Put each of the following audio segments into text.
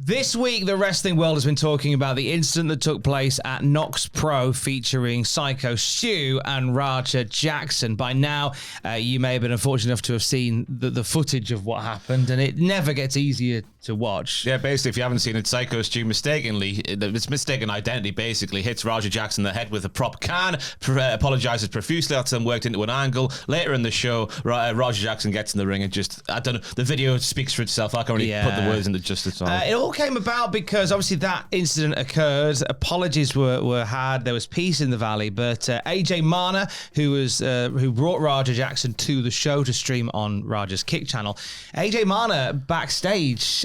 This week, the wrestling world has been talking about the incident that took place at Knokx Pro featuring Syko Stu and Raja Jackson. By now, you may have been unfortunate enough to have seen the footage of what happened, and it never gets easier to watch. Yeah, basically, if you haven't seen it, Syko Stu mistakenly, it's mistaken identity, basically, hits Raja Jackson in the head with a prop can, apologizes profusely, that's then worked into an angle. Later in the show, Raja Jackson gets in the ring and just, I don't know, the video speaks for itself. I can't really put the words into justice on it. It all came about because obviously that incident occurred. Apologies were had. There was peace in the valley, but AJ Mana, who brought Raja Jackson to the show to stream on Raja's Kick channel, AJ Mana backstage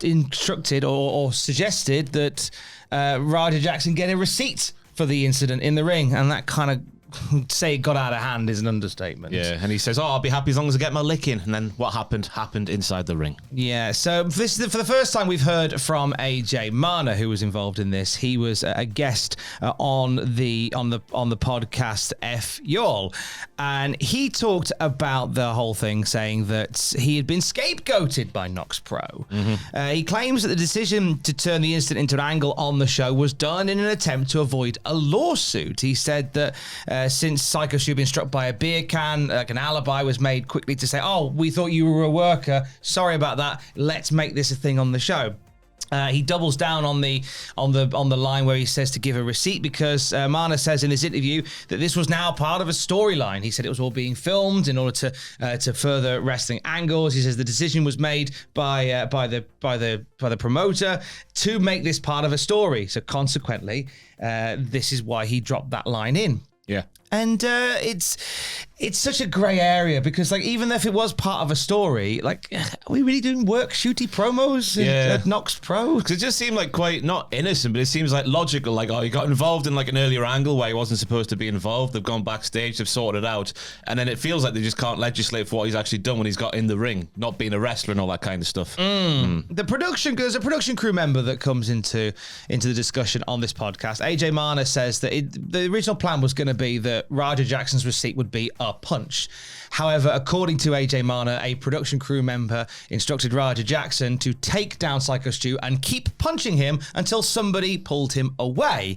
instructed or suggested that Raja Jackson get a receipt for the incident in the ring, and that kind of say it got out of hand is an understatement. Yeah, and he says, I'll be happy as long as I get my lick in. And then what happened inside the ring. Yeah, so this is for the first time we've heard from AJ Mana, who was involved in this. He was a guest on the podcast F Y'all, and he talked about the whole thing, saying that he had been scapegoated by Knokx Pro. Mm-hmm. He claims that the decision to turn the incident into an angle on the show was done in an attempt to avoid a lawsuit. He said that since Syko Stu had been struck by a beer can, like an alibi was made quickly to say, we thought you were a worker. Sorry about that. Let's make this a thing on the show. He doubles down on the line where he says to give a receipt because Mana says in his interview that this was now part of a storyline. He said it was all being filmed in order to further wrestling angles. He says the decision was made by the promoter to make this part of a story. So consequently, this is why he dropped that line in. Yeah. And it's such a grey area because, like, even if it was part of a story, like, are we really doing shooty promos at Knokx Pro? Because it just seemed like quite, not innocent, but it seems like logical. Like, he got involved in like an earlier angle where he wasn't supposed to be involved. They've gone backstage, they've sorted it out. And then it feels like they just can't legislate for what he's actually done when he's got in the ring, not being a wrestler and all that kind of stuff. There's a production crew member that comes into the discussion on this podcast. AJ Mana says that the original plan was going to be that Raja Jackson's receipt would be a punch. However, according to AJ Mana, a production crew member instructed Raja Jackson to take down Syko Stu and keep punching him until somebody pulled him away,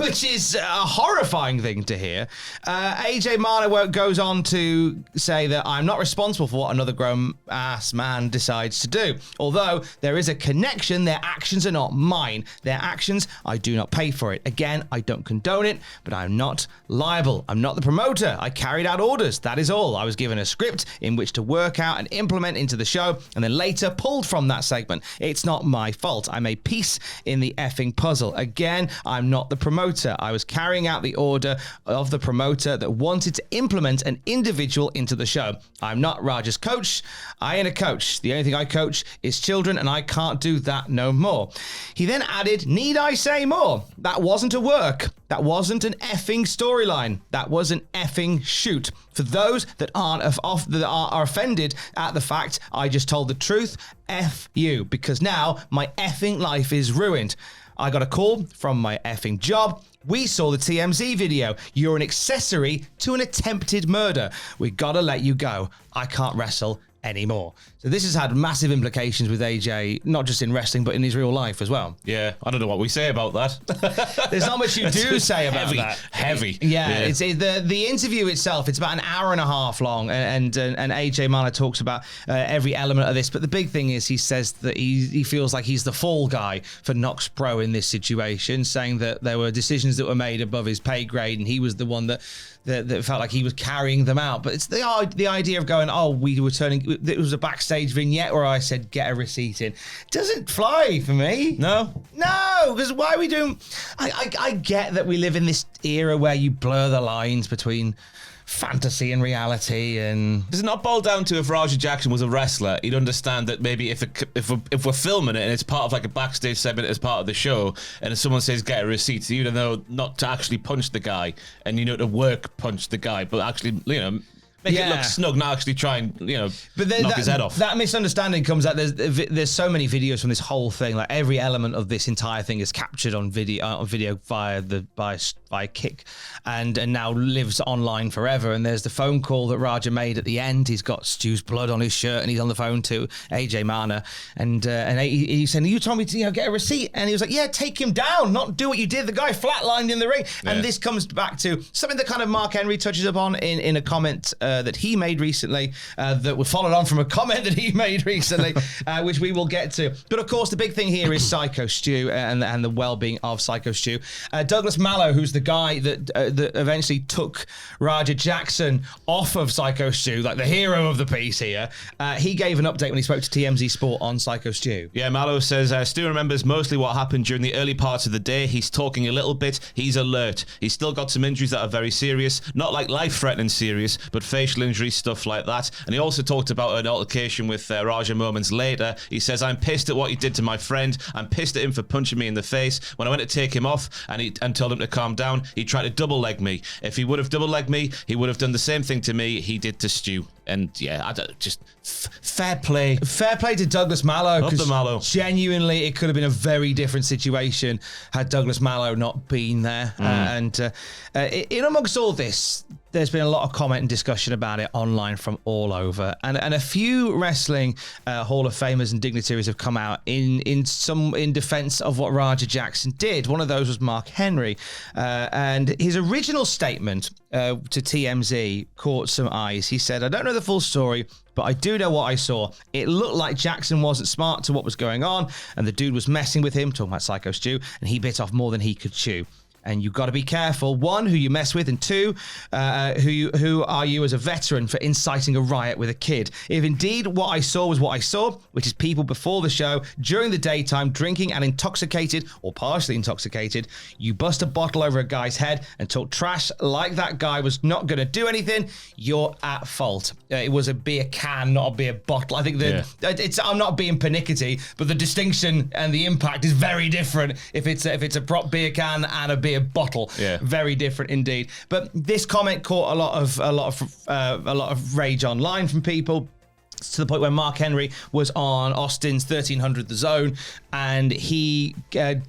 which is a horrifying thing to hear. AJ Mana goes on to say that I'm not responsible for what another grown-ass man decides to do. Although there is a connection, their actions are not mine. Their actions, I do not pay for it. Again, I don't condone it, but I'm not liable. I'm not the promoter. I carried out orders. That is all. I was given a script in which to work out and implement into the show, and then later pulled from that segment. It's not my fault. I made peace in the effing puzzle. Again, I'm not the promoter. I was carrying out the order of the promoter that wanted to implement an individual into the show. I'm not Raja's coach. I ain't a coach. The only thing I coach is children, and I can't do that no more. He then added, need I say more? That wasn't a work. That wasn't an effing storyline. That was an effing shoot. For those that are offended at the fact I just told the truth, F you, because now my effing life is ruined. I got a call from my effing job. We saw the TMZ video. You're an accessory to an attempted murder. We gotta let you go. I can't wrestle anymore. So this has had massive implications with AJ, not just in wrestling, but in his real life as well. Yeah, I don't know what we say about that. There's not much you do say about that. Heavy. Yeah. It's the interview itself. It's about an hour and a half long, and AJ Mana talks about every element of this. But the big thing is he says that he feels like he's the fall guy for Knokx Pro in this situation, saying that there were decisions that were made above his pay grade, and he was the one that felt like he was carrying them out. But it's the idea of going, it was a backstage vignette where I said, get a receipt in. Doesn't fly for me. No, because why are we doing... I get that we live in this era where you blur the lines between fantasy and reality, and does it not boil down to if Raja Jackson was a wrestler, he'd understand that maybe if we're filming it and it's part of like a backstage segment as part of the show, and if someone says get a receipt, you know not to actually punch the guy, and to work punch the guy, but actually Make it look snug, not actually try and, knock his head off. That misunderstanding comes out. There's so many videos from this whole thing. Like every element of this entire thing is captured on video by Kick, and now lives online forever. And there's the phone call that Raja made at the end. He's got Stu's blood on his shirt, and he's on the phone to AJ Mana, and he said, "You told me to get a receipt," and he was like, "Yeah, take him down, not do what you did." The guy flatlined in the ring, and this comes back to something that kind of Mark Henry touches upon in a comment that he made recently, that was followed on from a comment that he made recently, which we will get to. But of course, the big thing here is Syko Stu and the well-being of Syko Stu. Douglas Mallow, who's the guy that eventually took Raja Jackson off of Syko Stu, like the hero of the piece here, he gave an update when he spoke to TMZ Sport on Syko Stu. Yeah, Mallow says, Stu remembers mostly what happened during the early parts of the day. He's talking a little bit. He's alert. He's still got some injuries that are very serious, not like life-threatening serious, but facial injuries, stuff like that. And he also talked about an altercation with Raja moments later. He says, "I'm pissed at what he did to my friend. I'm pissed at him for punching me in the face. When I went to take him off and told him to calm down, he tried to double leg me. If he would have double legged me, he would have done the same thing to me he did to Stu." And yeah, fair play. Fair play to Douglas Mallow. Love the Mallow. Genuinely, it could have been a very different situation had Douglas Mallow not been there. In amongst all this, there's been a lot of comment and discussion about it online from all over, and a few wrestling Hall of Famers and dignitaries have come out in defense of what Raja Jackson did. One of those was Mark Henry, and his original statement to TMZ caught some eyes. He said, "I don't know the full story, but I do know what I saw. It looked like Jackson wasn't smart to what was going on, and the dude was messing with him," talking about Syko Stu, "and he bit off more than he could chew. And you've got to be careful, one, who you mess with, and two, who are you as a veteran for inciting a riot with a kid? If indeed what I saw was what I saw, which is people before the show, during the daytime, drinking and intoxicated, or partially intoxicated, you bust a bottle over a guy's head and talk trash like that guy was not going to do anything, you're at fault." It was a beer can, not a beer bottle. I think I'm not being pernickety, but the distinction and the impact is very different if it's a prop beer can and a beer bottle. Very different indeed. But this comment caught a lot of rage online from people, to the point where Mark Henry was on Austin's 1300 The Zone, and he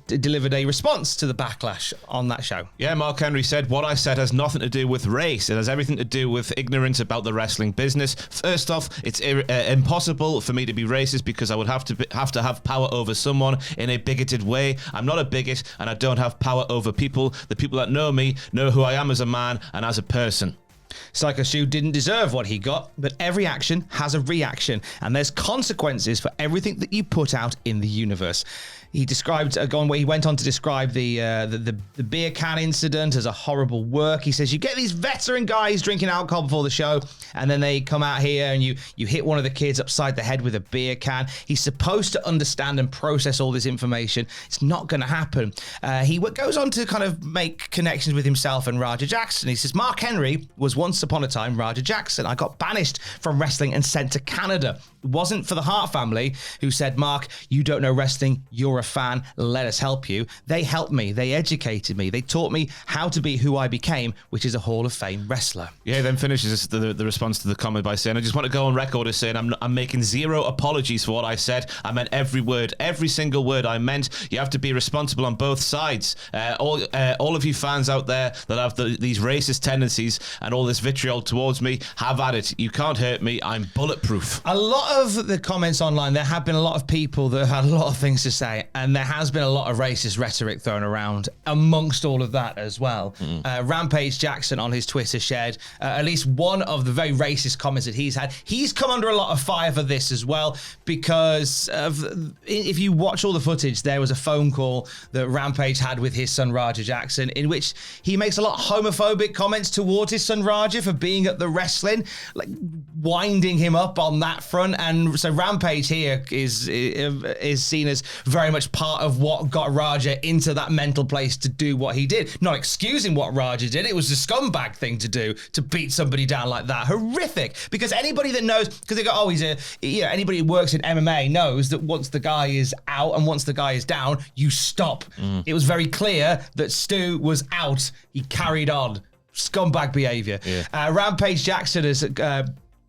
delivered a response to the backlash on that show. Yeah, Mark Henry said, "What I said has nothing to do with race. It has everything to do with ignorance about the wrestling business. First off, it's impossible for me to be racist because I would have to have power over someone in a bigoted way. I'm not a bigot, and I don't have power over people. The people that know me know who I am as a man and as a person." Syko Stu didn't deserve what he got, but every action has a reaction, and there's consequences for everything that you put out in the universe. He described he went on to describe the beer can incident as a horrible work. He says, you get these veteran guys drinking alcohol before the show, and then they come out here and you hit one of the kids upside the head with a beer can. He's supposed to understand and process all this information. It's not going to happen. He goes on to kind of make connections with himself and Raja Jackson. He says, Mark Henry was once upon a time Raja Jackson. I got banished from wrestling and sent to Canada. It wasn't for the Hart family who said, Mark, you don't know wrestling, you're a fan, let us help you. They helped me, they educated me, they taught me how to be who I became, which is a Hall of Fame wrestler. Yeah, then finishes the response to the comment by saying, I just want to go on record as saying I'm making zero apologies for what I said. I meant every word, every single word I meant. You have to be responsible on both sides. All of you fans out there that have these racist tendencies and all this vitriol towards me, have at it. You can't hurt me. I'm bulletproof. A lot of the comments online, there have been a lot of people that have had a lot of things to say, and there has been a lot of racist rhetoric thrown around amongst all of that as well. Rampage Jackson on his Twitter shared at least one of the very racist comments that he's had. He's come under a lot of fire for this as well, because if you watch all the footage, there was a phone call that Rampage had with his son Raja Jackson, in which he makes a lot of homophobic comments towards his son Raja for being at the wrestling, like winding him up on that front. And so Rampage here is seen as very much part of what got Raja into that mental place to do what he did. Not excusing what Raja did. It was a scumbag thing to do, to beat somebody down like that. Horrific. Because anybody that knows, because they go, oh, anybody who works in MMA knows that once the guy is out and once the guy is down, you stop. It was very clear that Stu was out. He carried on. scumbag behavior. Yeah. Rampage Jackson has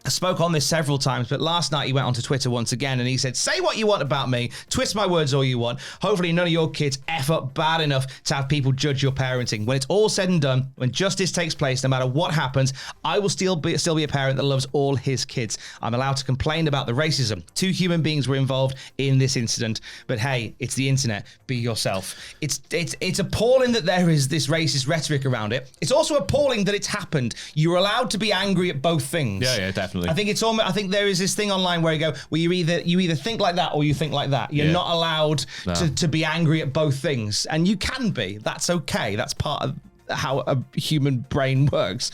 spoke on this several times, but last night he went onto Twitter once again and he said, say what you want about me, twist my words all you want. Hopefully none of your kids F up bad enough to have people judge your parenting. When it's all said and done, when justice takes place, no matter what happens, I will still be a parent that loves all his kids. I'm allowed to complain about the racism. 2 human beings were involved in this incident, but hey, it's the internet. Be yourself. It's appalling that there is this racist rhetoric around it. It's also appalling that it's happened. You're allowed to be angry at both things. Yeah, definitely. I think there is this thing online where you either think like that or you think like that. You're not allowed to be angry at both things, and you can be. That's okay. That's part of how a human brain works.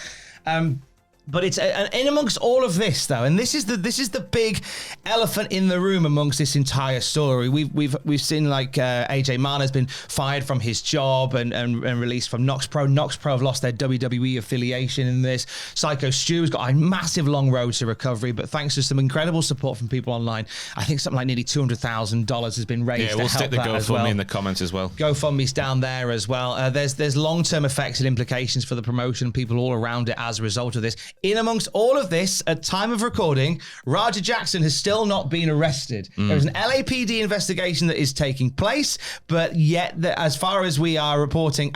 But it's in amongst all of this, though, and this is the big elephant in the room amongst this entire story. We've seen like AJ Mana has been fired from his job and released from Knokx Pro. Knokx Pro have lost their WWE affiliation in this. Syko Stu has got a massive long road to recovery, but thanks to some incredible support from people online, I think something like nearly $200,000 has been raised. Yeah, we'll to help stick the GoFundMe in the comments as well. GoFundMe's down there as well. There's long-term effects and implications for the promotion, people all around it as a result of this. In amongst all of this, at time of recording, Raja Jackson has still not been arrested. There's an LAPD investigation that is taking place, but yet, as far as we're reporting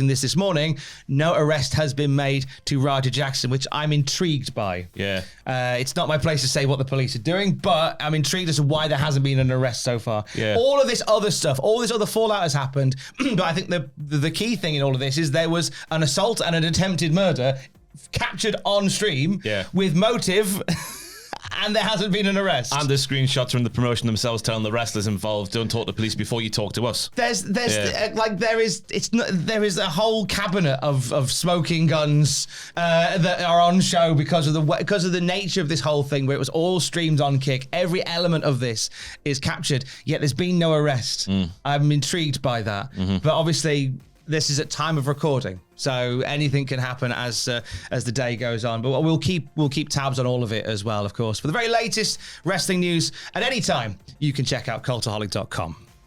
this morning, no arrest has been made to Raja Jackson, which I'm intrigued by. Yeah. It's not my place to say what the police are doing, but I'm intrigued as to why there hasn't been an arrest so far. Yeah. All of this other stuff, all this other fallout has happened, but I think the key thing in all of this is there was an assault and an attempted murder captured on stream with motive and there hasn't been an arrest. And there's screenshots from the promotion themselves telling the wrestlers involved, don't talk to police before you talk to us. There is a whole cabinet of smoking guns that are on show because of the nature of this whole thing, where it was all streamed on Kick. Every element of this is captured, yet there's been no arrest. I'm intrigued by that. But obviously this is at time of recording, so anything can happen as the day goes on. But we'll keep tabs on all of it as well, of course. For the very latest wrestling news at any time, you can check out cultaholic.com.